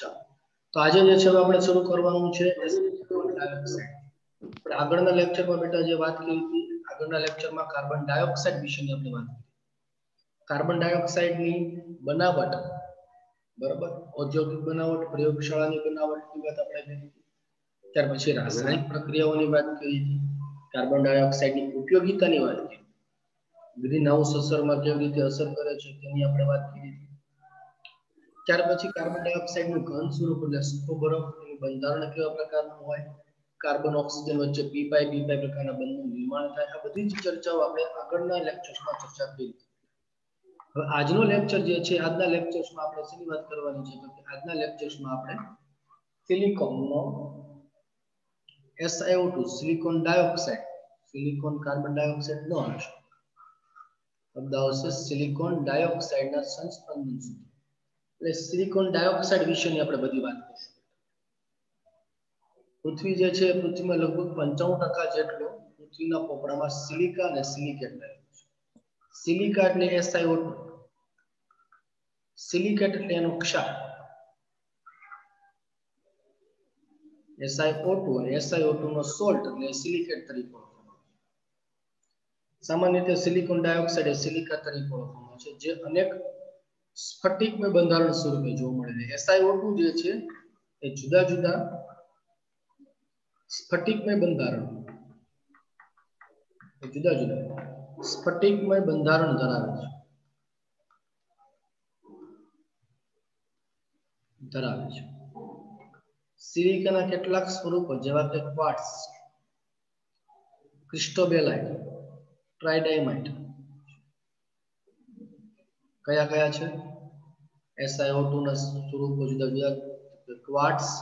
ચાલો તો આજે જે છે આપણે શરૂ કરવાનું છે સિલિકોન ડાયોક્સાઇડ. આપણે આગળના લેક્ચરમાં બેટા જે વાત કરી હતી, આગળના લેક્ચરમાં કાર્બન ડાયોક્સાઇડ વિશેની આપણે વાત કરી. કાર્બન ડાયોક્સાઇડની બનાવટ, બરાબર, ઔદ્યોગિક બનાવટ, પ્રયોગશાળાની બનાવટની વાત આપણે કરી. ત્યાર પછી રાસાયણિક પ્રક્રિયાઓની વાત કરી હતી, કાર્બન ડાયોક્સાઇડની ઉપયોગિતાની વાત કરી, ગ્રીન હાઉસ અસરમાં કેવી રીતે અસર કરે છે તેની આપણે વાત કરી હતી. ત્યાર પછી કાર્બન ડાયોક્સાઇડનું ઘન સ્વરૂપ એટલે સૂકો બરફ, એનું બંધારણ કેવા પ્રકારનું હોય, કાર્બન ઓક્સિજન વચ્ચે પી પાઈ પ્રકારના બંધનું નિર્માણ થાય, આ બધી જ ચર્ચાઓ આપણે આગળના લેક્ચર્સમાં ચર્ચા કરી. હવે આજનો લેક્ચર જે છે, આજના લેક્ચર્સમાં આપણે શેની વાત કરવાની છે, તો કે આજના લેક્ચર્સમાં આપણે સિલિકોનનો SiO2 silicon dioxide, silicon carbon dioxide નો હશે, શબ્દ આવશે સિલિકોન ડાયોક્સાઇડના સંસ્પંદન સુધી. એટલે સિલિકોન ડાયોક્સાઇડ વિશેની આપણે બધી વાત કરીશું. પૃથ્વી જે છે, પૃથ્વીમાં લગભગ 95% જેટલો પૃથ્વીના પોપડામાં સિલિકા અને સિલિકેટ રહેલું છે. સિલિકા એટલે SiO2, સિલિકેટ એટલે એનો ક્ષાર, SiO2 અને SiO2 નો સોલ્ટ એટલે સિલિકેટ તરીકે ઓળખવામાં આવે છે. સામાન્ય રીતે સિલિકોન ડાયોક્સાઇડ એ સિલિકા તરીકે ઓળખવામાં આવે છે, જે અનેક સ્ફટિકમય બંધારણ સ્વરૂપે જોવા મળે છે. SiO2 જે છે એ જુદા જુદા સ્ફટિકમય બંધારણ, સ્ફટિકમય બંધારણ ધરાવે છે. સિલિકાના કેટલાક સ્વરૂપો જેવા કે ક્વાર્ટઝ, ક્રિસ્ટોબેલાઇટ, ટ્રાઇડાયમાઇટ કયા કયા છે? SiO2 ના સ્વરૂપો જુદા જુદા, ક્વાર્ટઝ,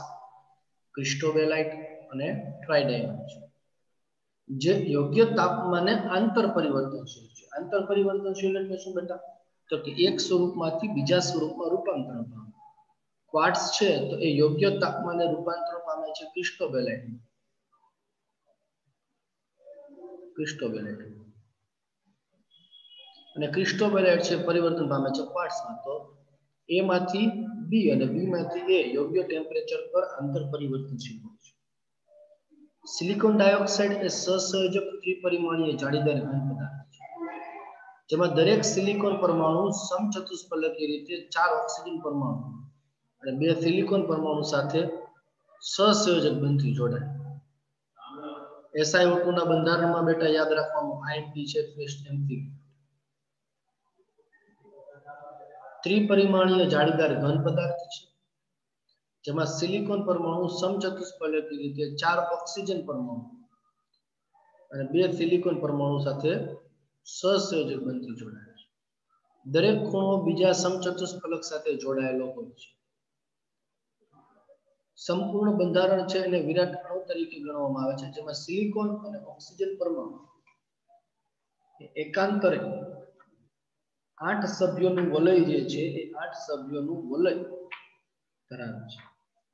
ક્રિસ્ટોબેલાઇટ અને ટ્રાઇડાયમાઇટ છે, જે યોગ્ય તાપમાને આંતર પરિવર્તનશીલ છે. આંતર પરિવર્તનશીલ એટલે શું બેટા? તો કે એક સ્વરૂપમાંથી બીજા સ્વરૂપમાં રૂપાંતર પામે. ક્વાર્ટઝ છે તો એ યોગ્ય તાપમાને રૂપાંતર પામે છે ક્રિસ્ટોબેલાઇટ, અને ક્રિસ્ટોબેલાઇટ છે પરિવર્તન પામે છે ક્વાર્ટઝમાં. તો A માંથી B અને B માંથી A યોગ્ય ટેમ્પરેચર પર આંતર પરિવર્તનશીલ હોય છે. સિલિકોન ડાયોક્સાઇડ એ સહસંયોજક ત્રિપરિમાણીય જાળીદાર ઘન પદાર્થ છે, જેમાં દરેક સિલિકોન પરમાણુ સમચતુષ્ફલકીય રીતે 4 ઓક્સિજન પરમાણુ અને 2 સિલિકોન પરમાણુ સાથે સહસંયોજક બનથી જોડાય. SiO2 ના બંધારણમાં બેટા યાદ રાખવાનું IMP છે, ફર્સ્ટ MP. ત્રિપરિમાણીય જાળીદાર ઘન પદાર્થ છે, જેમાં સિલિકોન પરમાણુ સમચતુષ્ફલકીય રીતે 4 ઓક્સિજન પરમાણુ અને 2 સિલિકોન પરમાણુ સાથે સહસંયોજક બનથી જોડાય છે. દરેક ખૂણો બીજા સમચતુષ્ફલક સાથે જોડાયેલો હોય છે. સંપૂર્ણ બંધારણ છે એને વિરાટ અણુ તરીકે ગણવામાં આવે છે, જેમાં સિલિકોન અને ઓક્સિજન પરમાણુ એકાંતરે 8 સભ્યોનું વલય જે છે એ 8 સભ્યોનું વલય ધરાવે છે.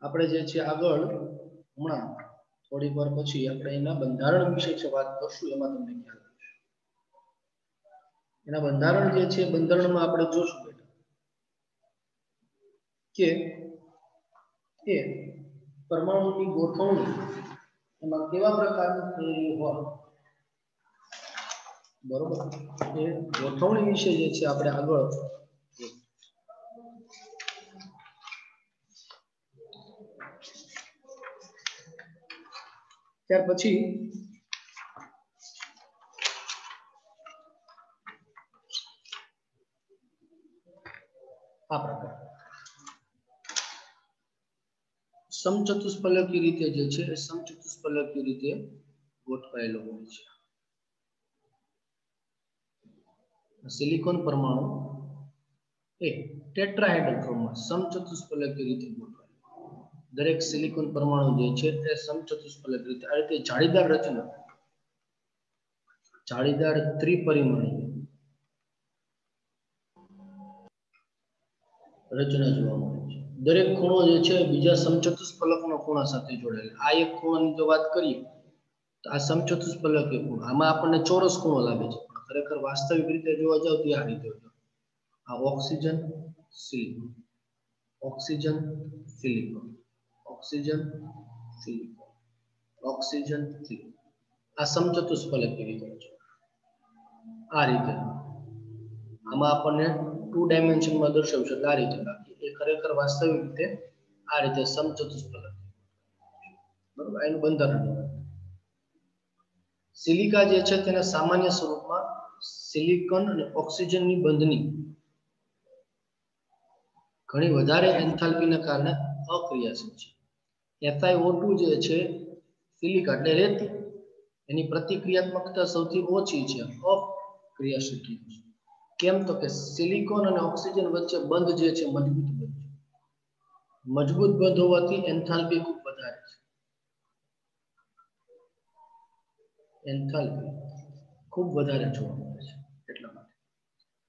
આપણે જે છે આગળ હમણાં થોડીક વાર પછી આપણે એના બંધારણ વિશે વાત કરશું, એમાં તમને ખ્યાલ આવશે. એના બંધારણ જે છે, બંધારણમાં આપણે જોશું કે એ પરમાણુની ગોઠવણી એમાં કેવા પ્રકારની થયેલી હોય, બરોબર, એ ગોઠવણી વિશે જે છે આપણે આગળ ત્યાર પછી આ પ્રકાર સમચતુષ્ફલકીય રીતે જે છે એ સમચતુષ્ફલકીય રીતે ગોઠવાયેલો હોય છે. સિલિકોન પરમાણુ એ ટેટ્રાહેડ્રલ ફોર્મમાં સમચતુષ્ફલકીય રીતે ગોઠવાયેલો. દરેક સિલિકોન પરમાણુ જે છે તે સમચતુષ્ફલકીય રીતે આ રીતે જાળીદાર રચના, જાળીદાર ત્રિપરિમાણીય રચના જોવા મળે છે. દરેક ખૂણો જે છે બીજા સમચતુષ્ફલકના ખૂણા સાથે જોડાયેલ. આ એક ખૂણાની જો વાત કરીએ તો આ સમચતુષ્ફલકીય ખૂણો, આમાં આપણને ચોરસ ખૂણો લાગે છે, ખરેખર વાસ્તવિક રીતે જોવા જાવ તો આ રીતે હોય. આ oxygen, silicon, oxygen silicon, oxygen silicon, oxygen silicon. આ સમચતુષ્ફલક કેવી કરે છે આ રીતે. આમાં આપણને 2 ડાયમેન્શનમાં દર્શાવી શકે આ રીતે. એ ખરેખર વાસ્તવિક રીતે આ રીતે સમચતુષ્ફલક. બરોબર, એનું બંધારણ. સિલિકા જે છે તેને સામાન્ય સ્વરૂપમાં સિલિકોન અને ઓક્સિજનની બંધની ઘણી વધારે એન્થાલ્પીના કારણે અક્રિયાશીલ છે. FiO2 જે છે સિલિકા એટલે રેતી, એની પ્રતિક્રિયાત્મકતા સૌથી ઓછી છે, અક્રિયાશીલ છે. કેમ તો કે સિલિકોન અને ઓક્સિજન વચ્ચે બંધ જે છે મજબૂત બંધ છે. મજબૂત બંધ હોવાથી એન્થાલ્પી ખૂબ વધારે છે. એન્થાલ્પી ખૂબ વધારે જોવા મળે છે. એટલા માટે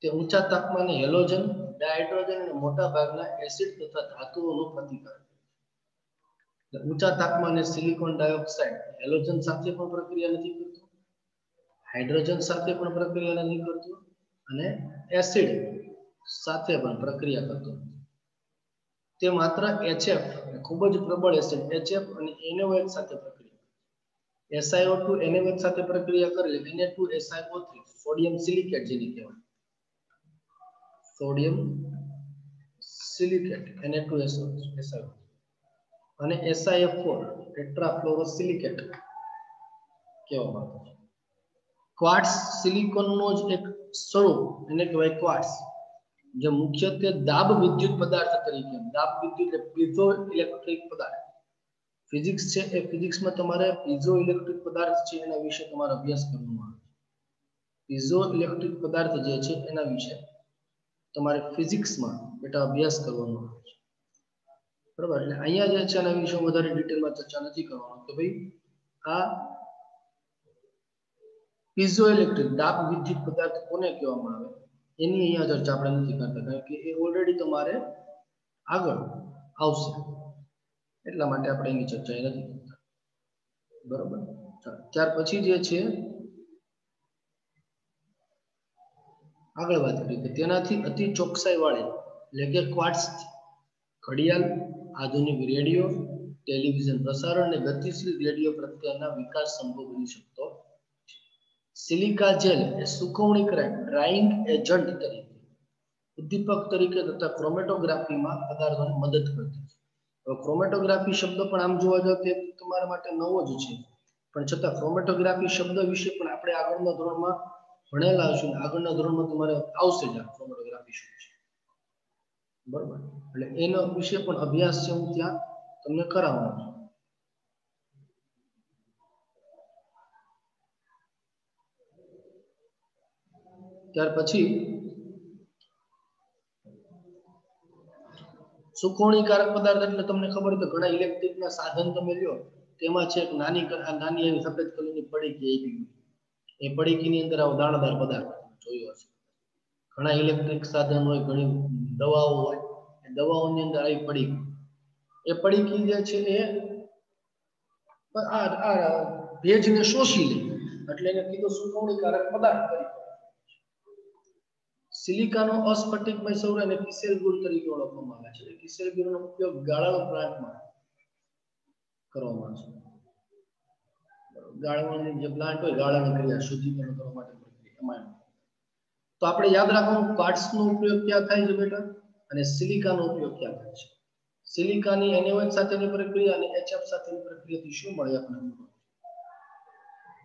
તે ઊંચા તાપમાને હેલોજન, ડાયહાઇડ્રોજન અને મોટા ભાગના એસિડ તથા ધાતુઓનું પ્રતિકાર છે. ઊંચા તાપમાને સિલિકોન ડાયોક્સાઇડ હેલોજન સાથે પણ પ્રક્રિયા નથી કરતો, હાઇડ્રોજન સાથે પણ પ્રક્રિયા નથી કરતો અને એસિડ સાથે પણ પ્રક્રિયા કરતો નથી. તે માત્ર HF ખૂબ જ પ્રબળ એસિડ HF અને NaOH સાથે પ્રક્રિયા કરે. SiO2 NaOH સાથે પ્રક્રિયા કરે એટલે Na2SiO3 સોડિયમ સિલિકેટ જેને કહેવાય. સોડિયમ સિલિકેટ Na2SiO3 અને SiF4 ટેટ્રાફ્લોરોસિલિકેટ કહેવામાં આવે છે. ક્વાર્ટઝ સિલિકોનનો જ એક સ્વરૂપ એને કહેવાય ક્વાર્ટઝ, જે મુખ્યત્વે દાબ વિદ્યુત પદાર્થ તરીકે, દાબ વિદ્યુત એટલે પીઝો ઇલેક્ટ્રિક પદાર્થ. ફિઝિક્સ છે એ ફિઝિક્સમાં તમારે પીઝો ઇલેક્ટ્રિક પદાર્થ છે એના વિશે તમારો અભ્યાસ કરવામાં આવે છે. પીઝો ઇલેક્ટ્રિક પદાર્થ જે છે એના વિશે તમારે ફિઝિક્સમાં બેટા અભ્યાસ કરવાનો આવે છે. બરાબર, એટલે અહીંયા જે છે એના વિશે વધારે ડિટેલમાં ચર્ચા નથી કરવાનો કે ભાઈ આ પીઝો ઇલેક્ટ્રિક દાબ વિદ્યુત પદાર્થ કોને કહેવામાં આવે એની અહીંયા ચર્ચા આપણે નથી કરતા, કારણ કે એ ઓલરેડી તમારે આગળ આવશે એટલા માટે આપણે એની ચર્ચા નથી કરતા. બરોબર, ત્યાર પછી જે છે આગળ વાત કરી કે તેનાથી અતિ ચોકસાઈ વાળી એટલે કે ક્વાર્ટઝ ઘડિયાળ, આધુનિક રેડિયો, ટેલિવિઝન પ્રસારણ અને ગતિશીલ રેડિયો પ્રત્યેના વિકાસ સંભવ બની શકતો. સિલિકા જેલ એ સુકવણીકરણ ડ્રાઇંગ એજન્ટ તરીકે, ઉદ્દીપક તરીકે તથા ક્રોમેટોગ્રાફીમાં પદાર્થોને મદદ કરતી છે. હવે ક્રોમેટોગ્રાફી શબ્દ પણ આમ જોવા જાવ તે તમારા માટે નવો જ છે, પણ છતાં ક્રોમેટોગ્રાફી શબ્દ વિશે પણ આપણે આગળના ધોરણમાં ભણેલા હશું. આગળના ધોરણમાં તમારે આવશે જ ક્રોમેટોગ્રાફી શું છે. બરોબર, એટલે એનો વિશે પણ અભ્યાસ છે હું ત્યાં તમને કરાવવાનો છું. ત્યાર પછી સુકોણીકારક પદાર્થ એટલે તમને ખબર છે ઘણા ઇલેક્ટ્રિકના સાધન તમે લ્યો તેમાં છે એક નાની એવી સફેદ કલરની પડીકી આવી, એ પડીકીની અંદર આવો દાણાદાર પદાર્થ જોયો હશે. ઘણા ઇલેક્ટ્રિક સાધન હોય, ઘણી દવાઓ હોય, એ દવાઓની અંદર આવી પડીકી, એ પડીકી જે છે એ ભેજને શોષી લે એટલે એને કીધું સુકોણીકારક પદાર્થ તરીકે. સિલિકાનો અસ્ફટિકમય સ્વરૂપ અને કિસેલ ગુણ તરીકે ઓળખવામાં આવે છે. કિસેલ ગુણનો ઉપયોગ ગાળણ પ્લાન્ટમાં કરવામાં આવે છે. ગાળવાની જે પ્લાન્ટ હોય, ગાળણની ક્રિયા શુદ્ધિકરણ કરવા માટે પ્રક્રિયા. તો આપણે યાદ રાખવાનું ક્વાર્ટઝનો ઉપયોગ ક્યાં થાય છે બેટા અને સિલિકાનો ઉપયોગ ક્યાં થાય છે. સિલિકાની NaOH સાથેની પ્રક્રિયા અને HF સાથેની પ્રક્રિયાથી શું મળે આપણને.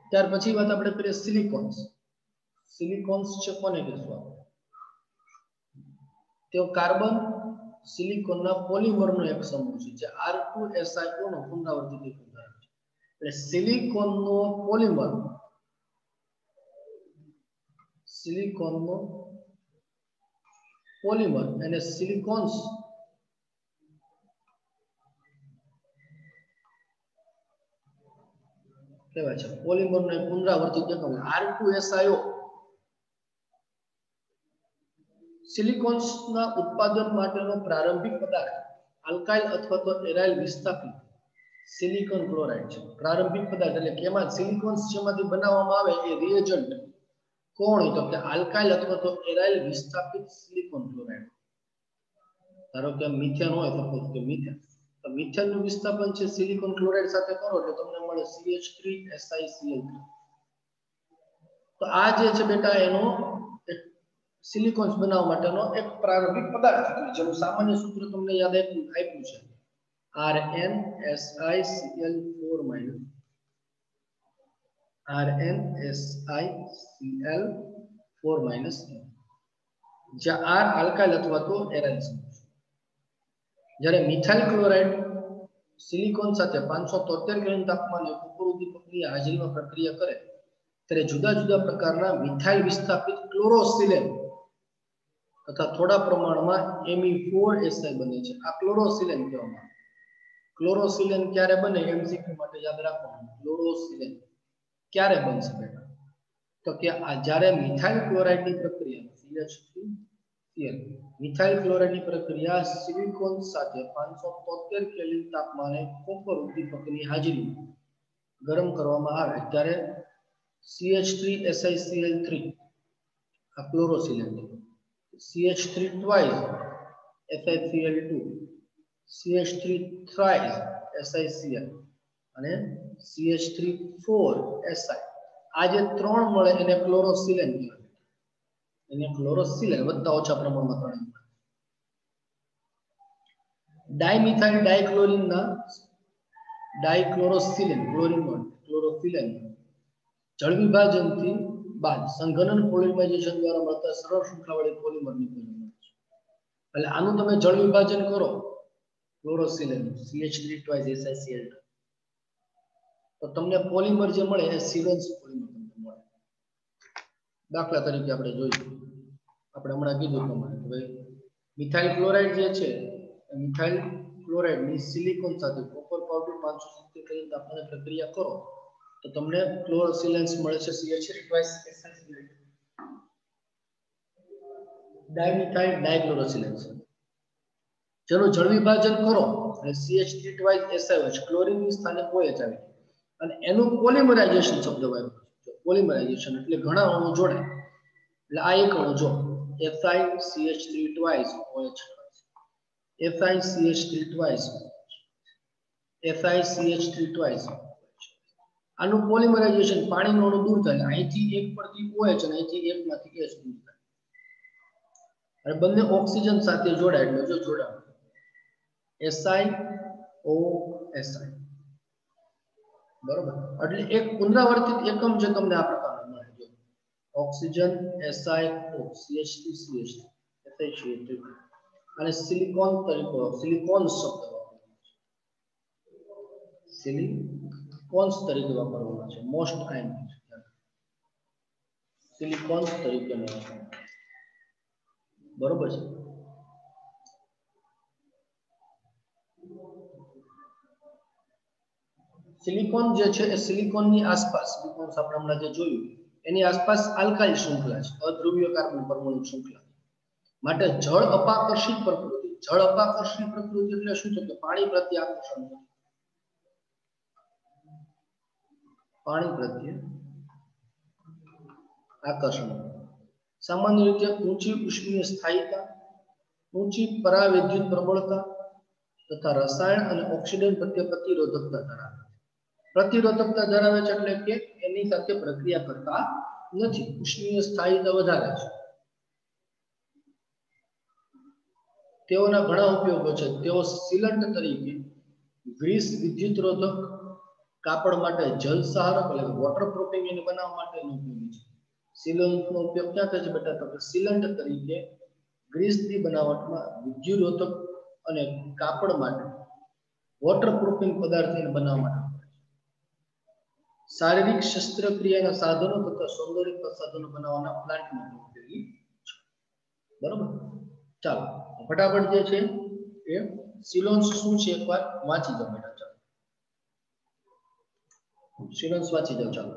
ત્યાર પછી વાત આપણે કરીએ સિલિકોન્સ. સિલિકોન્સ છે કોને કહેવાય? તેઓ કાર્બન સિલિકોનના પોલિમરનો એક સમૂહ છે જે R2SiO નો પુનરાવર્તિત એકમ છે. એટલે સિલિકોનનો પોલિમર, સિલિકોનનો પોલિમર અને સિલિકોન્સ કહેવાય છે. પોલિમરનો એક પુનરાવર્તિત એકમ R2SiO સિલિકોન્સના ઉત્પાદન માટેનો પ્રારંભિક પદાર્થ આલ્કાઇલ અથવા તો એરાઇલ વિસ્થાપિત સિલિકોન ક્લોરાઇડ છે. પ્રારંભિક પદાર્થ એટલે કે એમાં સિલિકોન્સ જેમાંથી બનાવવામાં આવે એ રિએજન્ટ કોણ તો કે આલ્કાઇલ અથવા તો એરાઇલ વિસ્થાપિત સિલિકોન ક્લોરાઇડ. ધારો કે મિથેન હોય સપોઝ કે મિથેન, તો મિથેનનું વિસ્થાપન છે સિલિકોન ક્લોરાઇડ સાથે કરો એટલે તમને મળે CH3SiCl3. તો આ જે છે બેટા એનો સિલિકોન્સ બનાવવા માટેનો એક પ્રારંભિક પદાર્થ છે જેનું સામાન્ય સૂત્ર તમને યાદ આપ્યું છે RnSiCl4- RnSiCl4- જ્યાં R આલ્કાઇલ અથવા તો એરાઇલ સમૂહ છે. જ્યારે મિથાઇલ ક્લોરાઇડ સિલિકોન સાથે 573 કેલ્વિન તાપમાને કોપર ઉદ્દીપકની હાજરીમાં પ્રક્રિયા કરે ત્યારે જુદા જુદા પ્રકારના મિથાઇલ વિસ્થાપિત ક્લોરોસિલેન તથા થોડા પ્રમાણમાં Me4Si બને છે. આ ક્લોરોસિલેન કહેવામાં આવે. ક્લોરોસિલેન ક્યારે બને એમસીક્યુ માટે યાદ રાખવાનું. ક્લોરોસિલેન ક્યારે બનશે બેટા? તો કે જ્યારે મિથાઇલ ક્લોરાઇડની પ્રક્રિયા CH3Cl મિથાઇલ ક્લોરાઇડની પ્રક્રિયા સિલિકોન સાથે 573 કેલ્વિન તાપમાને કોપર ઉદ્દીપકની હાજરીમાં ગરમ કરવામાં આવે ત્યારે CH3SiCl3 આ ક્લોરોસિલેન CH3 twice SiCl2 CH3 thrice SiCl અને CH3 4Si આ જે ત્રણ મળે એને ક્લોરોસિલેન કહેવાય. એને ક્લોરોસિલેન વધતા ઓછા પ્રમાણમાં ત્રણ. ડાયમિથાઇલ ડાયક્લોરિનના ડાયક્લોરોસિલેન ક્લોરોસિલેન જળ વિભાજનથી બાદ સંઘનન પોલિમરાઇઝેશન દ્વારા મળતા સરળ શૃંખલાવાળી પોલિમરની બને છે. એટલે આનું તમે જળ વિભાજન કરો ક્લોરોસિલેન CH3 twice SiCl2 તો તમને પોલિમર જે મળે એ સિલોન્સ પોલિમર તમને મળે. દાખલા તરીકે આપણે જોઈશું, આપણે હમણાં કીધું પ્રમાણે કે ભાઈ મિથાઇલ ક્લોરાઇડ જે છે મિથાઇલ ક્લોરાઇડની સિલિકોન સાથે કોપર પાવડર 570 કેલ્વિન તાપમાને પ્રક્રિયા કરો તો તમને ક્લોરોસિલેન્સ મળે છે CH3 twice SiCl2 ડાયમિથાઇલ ડાયક્લોરોસિલેન્સ. જેનું જળ વિભાજન કરો એટલે CH3 twice SiOH ક્લોરીનની સ્થાને OH આવે અને એનું પોલિમરાઇઝેશન શબ્દ વાપર્યો છે. પોલિમરાઇઝેશન એટલે ઘણા અણુ જોડે એટલે આ એક અણુ જો FiCH3 twice OH FiCH3 twice FiCH3 twice આનું પોલિમરાઇઝેશન પાણીનો અણુ દૂર થાય અહીંથી એક પરથી OH અને અહીંથી એક માંથી H દૂર થાય અને બંને ઓક્સિજન સાથે જોડાય એટલે જો જોડાણ SiO_Si બરોબર. એટલે એક પુનરાવર્તિત એકમ જે તમને આ પ્રકારનો મળે છે ઓક્સિજન SiO CH3CH3 SiCl3 અને સિલિકોન તરીકે સિલિકોન શબ્દ સિલિકોન્સ તરીકે વાપરવામાં છે. મોસ્ટ આયન સિલિકોન્સ તરીકે બરોબર છે. સિલિકોન જે છે એ સિલિકોનની આસપાસ સિલિકોન્સ આપણે હમણાં જે જોયું એની આસપાસ આલ્કાઇલ શૃંખલા છે, અધ્રુવીય કાર્બન પરમાણુ શૃંખલા માટે જળ અપાકર્ષિત પ્રકૃતિ. જળ અપાકર્ષિત પ્રકૃતિ એટલે શું છે કે પાણી પ્રત્યે આકર્ષણ નથી. પાણી પ્રત્યે આકર્ષણ સામાન્ય રીતે ઊંચી ઉષ્મીય સ્થાયિતા, ઊંચી પરાવૈદ્યુત પ્રબળતા તથા રસાયણ અને ઓક્સિડન્ટ પ્રત્યે પ્રતિરોધકતા ધરાવે. પ્રતિરોધકતા ધરાવે છે એટલે કે એની સાથે પ્રક્રિયા કરતા નથી. ઉષ્મીય સ્થાયિતા વધારે છે. તેઓના ઘણા ઉપયોગો છે. તેઓ સીલંટ તરીકે, ગ્રીસ વિદ્યુતરોધક, કાપડ માટે જલસહારક એટલે વોટરપ્રૂફિંગ એને બનાવવા માટે ઉપયોગી છે. સીલંટનો ઉપયોગ ક્યાં થાય છે બેટા? તો કે સીલંટ તરીકે ગ્રીસની બનાવટમાં વિદ્યુતરોધક અને કાપડ માટે વોટરપ્રૂફિંગ પદાર્થ એને બનાવવા માટે શારીરિક શસ્ત્રક્રિયાના સાધનો તથા સૌંદર્ય પ્રસાધનો બનાવવાના પ્લાન્ટમાં ઉપયોગી છે. બરોબર. ચાલો ફટાફટ જે છે એ સિલોન્સ શું છે એકવાર વાંચી જાઓ બેટા. ચાલો સિલોન્સ વાંચી જાઓ. ચાલો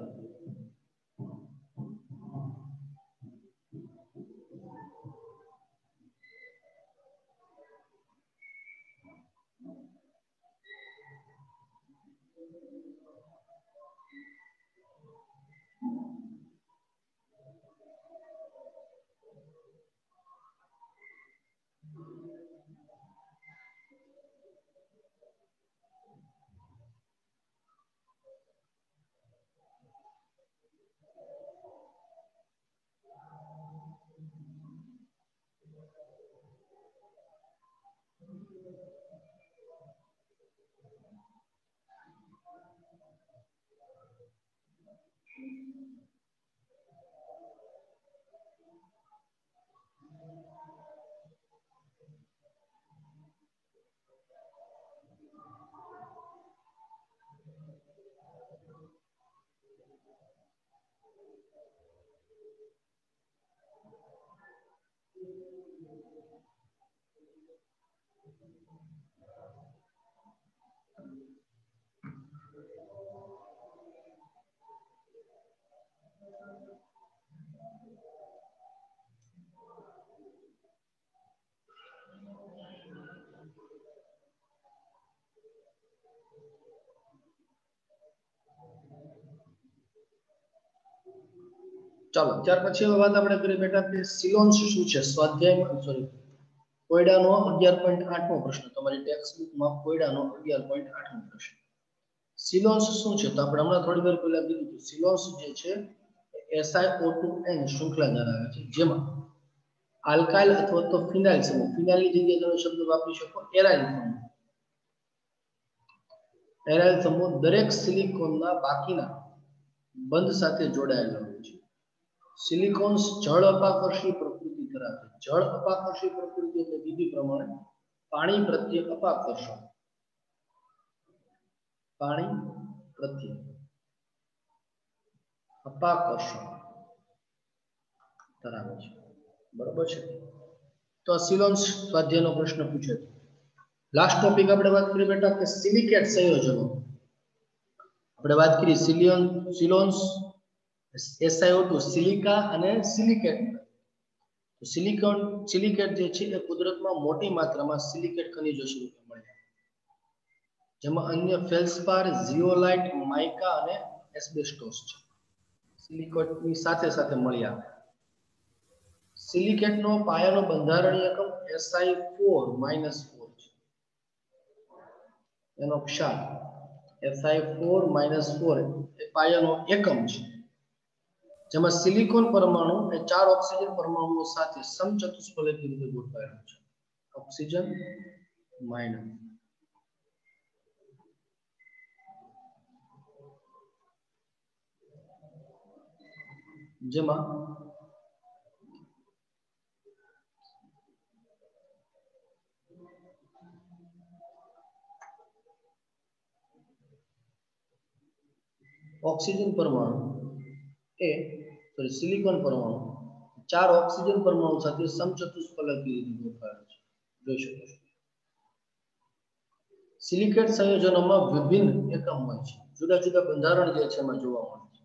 ચાલો ત્યાર પછી વાત આપણે કરીએ બેટા કે સિલોન્સ શું છે સ્વાધ્યાયમાં સોરી કોયડાનો 11.8 મો પ્રશ્ન તમારી ટેક્સ્ટ બુકમાં કોયડાનો 11.8 મો પ્રશ્ન સિલોન્સ શું છે તો આપણે હમણાં થોડી વાર પહેલા કીધું કે સિલોન્સ જે છે SiO2N શૃંખલા ધરાવે છે જેમાં આલ્કાઇલ અથવા તો ફિનાઇલ સમૂહ ફિનાઇલની જગ્યાએ તમે શબ્દ વાપરી શકો એરાઇલ સમૂહ દરેક સિલિકોનના બાકીના બંધ સાથે જોડાયેલા હોય છે સિલિકોન્સ જળ અપાકર્ષી પ્રકૃતિ ધરાવે છે જળ અપાકર્ષી પ્રકૃતિ એટલે વિધિ પ્રમાણે પાણી પ્રત્યે અપાકર્ષણ પાણી પ્રત્યે અપાકર્ષણ ધરાવે છે બરાબર છે તો સિલોન્સ સ્વાધ્યાયનો પ્રશ્ન પૂછે છે લાસ્ટ ટોપિક આપણે વાત કરીએ બેટા કે સિલિકેટ સંયોજનો આપણે વાત કરી સિલોન્સ SiO2 સિલિકા અને સિલિકેટ તો સિલિકેટ જે છે એ કુદરતમાં મોટી માત્રામાં સિલિકેટ ખનિજો સ્વરૂપે મળે છે જેમાં અન્ય ફેલ્સપાર ઝિયોલાઇટ માઇકા અને એસ્બેસ્ટોસ છે સિલિકેટની સાથે સાથે મળી આવે સિલિકેટનો પાયાનો બંધારણીય એકમ Si4-4 છે એનો ક્ષાર Si4-4 એ પાયાનો એકમ છે જેમાં સિલિકોન પરમાણુ એ 4 ઓક્સિજન પરમાણુઓ સાથે સમચતુષ્ફલકીય રીતે ગોઠવાયેલો છે ઓક્સિજન માઇનસ જેમાં ઓક્સિજન પરમાણુ એ સિલિકોન પરમાણુ 4 ઓક્સિજન પરમાણુ સાથે સમચતુષ્ફલકીય રીતે ગોઠવાયેલો છે જોઈ શકો છો સિલિકેટ સંયોજનોમાં વિભિન્ન એકમ હોય છે જુદા જુદા બંધારણ જે છે એમાં જોવા મળે છે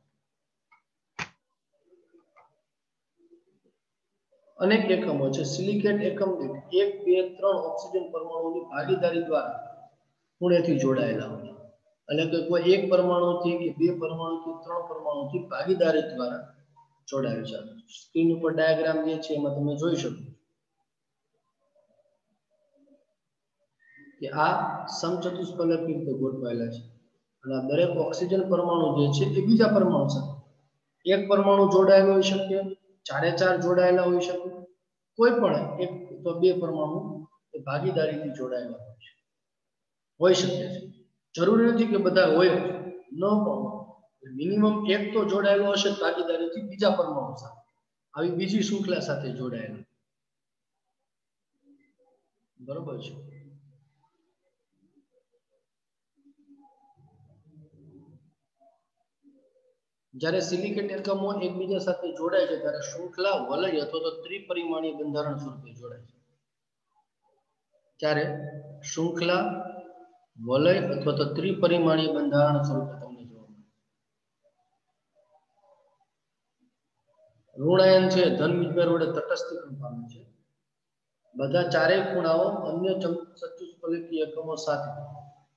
અનેક એકમો છે સિલિકેટ એકમ દીઠ 1 2 3 ઓક્સિજન પરમાણુઓની ભાગીદારી દ્વારા ખૂણેથી જોડાયેલા હોય છે એટલે કે કોઈ એક પરમાણુથી કે બે પરમાણુથી 3 પરમાણુથી ભાગીદારી દ્વારા જોડાયેલ છે સ્ક્રીન ઉપર ડાયાગ્રામ જે છે એમાં તમે જોઈ શકો કે આ સમચતુષ્ફલકીય રીતે ગોઠવાયેલા છે અને દરેક ઓક્સિજન પરમાણુ જે છે એ બીજા પરમાણુ સાથે એક પરમાણુ જોડાયેલો હોઈ શકે ચારે ચાર જોડાયેલા હોઈ શકે કોઈ પણ એક તો બે પરમાણુ એ ભાગીદારીથી જોડાયેલા હોઈ શકે છે જરૂરી નથી કે બધા હોય જ ન પણ મિનિમમ એક તો જોડાયેલો હશે ભાગીદારીથી બીજા પરમાણુ સાથે આવી બીજી શૃંખલા સાથે જોડાયેલા બરોબર છે જ્યારે સિલિકેટ એકમો એકબીજા સાથે જોડાય છે ત્યારે શૃંખલા વલય અથવા તો ત્રિપરિમાણીય બંધારણ સ્વરૂપે જોડાય છે ત્યારે શૃંખલા વલય અથવા તો ત્રિપરિમાણીય બંધારણ સ્વરૂપે તમને જોવા મળે ઋણાયન છે ધન વિજભાર વડે તટસ્થીકરણ પામે છે બધા ચારેય ખૂણાઓ અન્ય ચતુષ્ફલકીય એકમો સાથે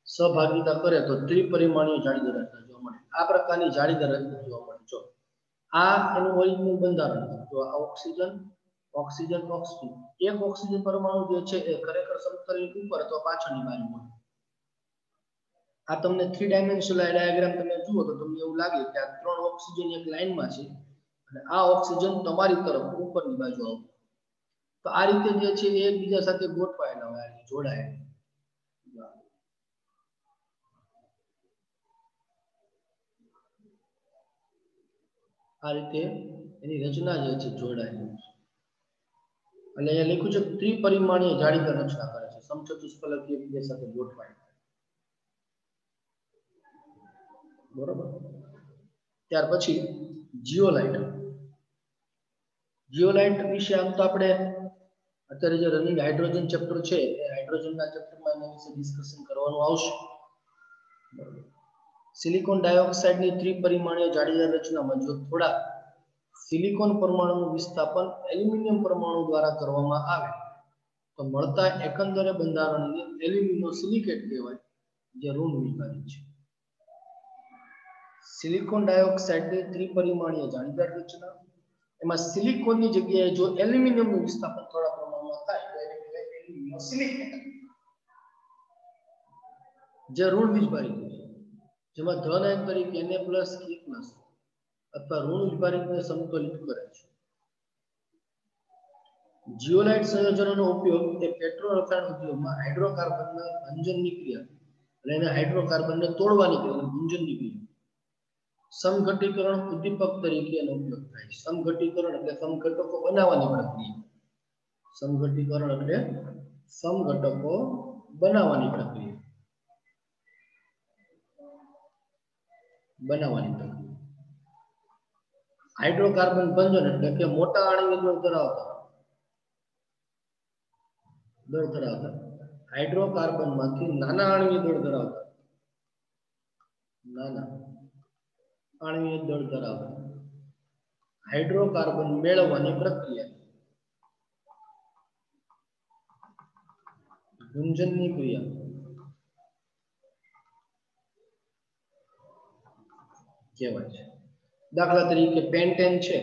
સહભાગિતા કરે તો ત્રિપરિમાણીય જાળીદાર રચના જોવા મળે આ પ્રકારની જાળીદાર રચના જોવા મળે જો આ એનું ઓરિજિનલ બંધારણ છે તો આ ઓક્સિજન એક ઓક્સિજન પરમાણુ જે છે એ ખરેખર સમતલની ઉપર તો પાછળની બાજુ હોય આ તમને 3 ડાયમેન્શનલ ડાયાગ્રામ તમે જુઓ તો તમને એવું લાગે કે આ 3 ઓક્સિજન એક લાઈનમાં છે અને આ ઓક્સિજન તમારી તરફ ઉપરની બાજુ આવતો તો આ રીતે જે છે એ એકબીજા સાથે ગોઠવાયેલા હોય જોડાયેલા આ રીતે એની રચના જે છે જોડાયેલી છે અને અહીંયા લખ્યું છે ત્રિપરિમાણીય જાળીદાર રચના કરે છે સમચતુષ્ફલકીય એકબીજા સાથે ગોઠવાય બરોબર ત્યાર પછી જીઓલાઇટ વિશે આમ તો આપણે અત્યારે જે રનિંગ હાઇડ્રોજન ચેપ્ટર છે એ હાઇડ્રોજનના ચેપ્ટરમાં એના વિશે ડિસ્કશન કરવાનું આવશે સિલિકોન ડાયોક્સાઇડની ત્રિપરિમાણીય જાળીદાર રચનામાં જો થોડા સિલિકોન પરમાણુનું વિસ્થાપન એલ્યુમિનિયમ પરમાણુ દ્વારા કરવામાં આવે તો મળતા એકંદરે બંધારણને એલ્યુમિનો સિલિકેટ કહેવાય જે ઋણ વીજભારિત છે. સિલિકોન ડાયોક્સાઇડની ત્રિપરિમાણીય જાળીદાર રચના, એમાં સિલિકોનની જગ્યાએ જો એલ્યુમિનિયમનું વિસ્થાપન થોડા પ્રમાણમાં થાય તો એને કહેવાય એલ્યુમિનોસિલિકેટ, જે ઋણ વીજભારિત છે, જેમાં ધન આયન તરીકે Na+, K+ અથવા ઋણ વીજભારિતને સમતોલિત કરે છે. જીઓલાઇટ સંયોજનોનો ઉપયોગ એ પેટ્રો રસાયણ ઉદ્યોગમાં હાઇડ્રોકાર્બનના ભંજનની ક્રિયા અને એને હાઇડ્રોકાર્બનને તોડવાની ક્રિયા ભંજનની ક્રિયા સમઘટીકરણ ઉદ્દીપક તરીકે એનો ઉપયોગ થાય છે. સમઘટીકરણ એટલે સમઘટકો બનાવવાની પ્રક્રિયા. સમઘટીકરણ એટલે સમઘટકો બનાવવાની પ્રક્રિયા. હાઇડ્રોકાર્બન ભંજન એટલે કે મોટા આણ્વિક દળ ધરાવતા હાઇડ્રોકાર્બનમાંથી નાના આણ્વિક દળ ધરાવતા હાઇડ્રોકાર્બન મેળવવાની પ્રક્રિયા ભંજનની ક્રિયા કહેવાય છે. દાખલા તરીકે પેન્ટેન છે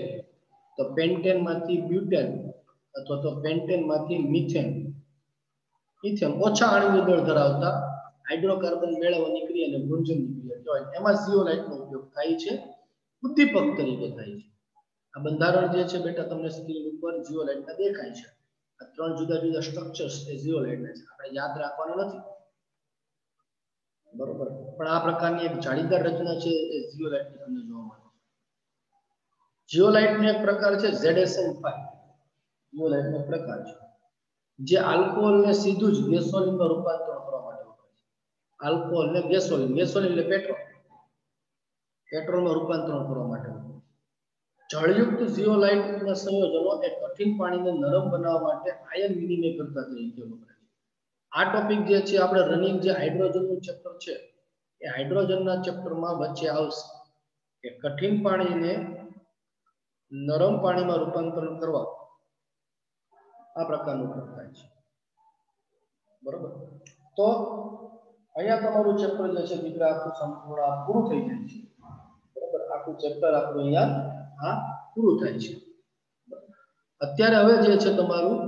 તો પેન્ટેન માંથી બ્યુટેન અથવા તો પેન્ટેન માંથી મિથેન, ઇથેન ઓછા આણ્વિક દળ ધરાવતા હાઇડ્રોકાર્બન મેળવવાની ક્રિયાને ભંજનની ક્રિયા કહેવાય. એમાં ઝિયોલાઇટનો ઉપયોગ થાય છે, ઉદ્દીપક તરીકે થાય છે. આ બંધારણ જે છે બેટા તમને સ્ક્રીન ઉપર ઝિયોલાઇટના દેખાય છે. આ ત્રણ જુદા જુદા સ્ટ્રક્ચર્સ એ ઝિયોલાઇટના છે, આપણે યાદ રાખવાનું નથી, બરોબર? પણ આ પ્રકારની એક જાળીદાર રચના છે એ ઝિયોલાઇટની તમને જોવા મળે છે. ઝિયોલાઇટનો એક પ્રકાર છે ZSN5. ઝિયોલાઇટનો પ્રકાર છે જે આલ્કોહોલને સીધું જ ગેસોલિનમાં રૂપાંતરણ કરવા માટે વપરાય છે. આલ્કોહોલને ગેસોલિન, ગેસોલિન એટલે પેટ્રોલ, પેટ્રોલમાં રૂપાંતરણ કરવા માટે. જળયુક્ત ઝિયોલાઇટના સંયોજનો એ કઠિન પાણીને નરમ બનાવવા માટે આયન વિનિમય કરતા તરીકે વપરાય છે. આ ટોપિક જે છે આપણે રનિંગ જે હાઇડ્રોજનનું ચેપ્ટર છે એ હાઇડ્રોજનના ચેપ્ટરમાં વચ્ચે આવશે કે કઠિન પાણીને નરમ પાણીમાં રૂપાંતરણ કરવા આ પ્રકારનું થાય છે, બરોબર? તો અહીંયા તમારું ચેપ્ટર જે છે દીકરા આખું સંપૂર્ણ પૂરું થઈ જાય છે, બરોબર? આખું ચેપ્ટર આપણું અહીંયા પૂરું થાય છે. અત્યારે હવે જે છે તમારું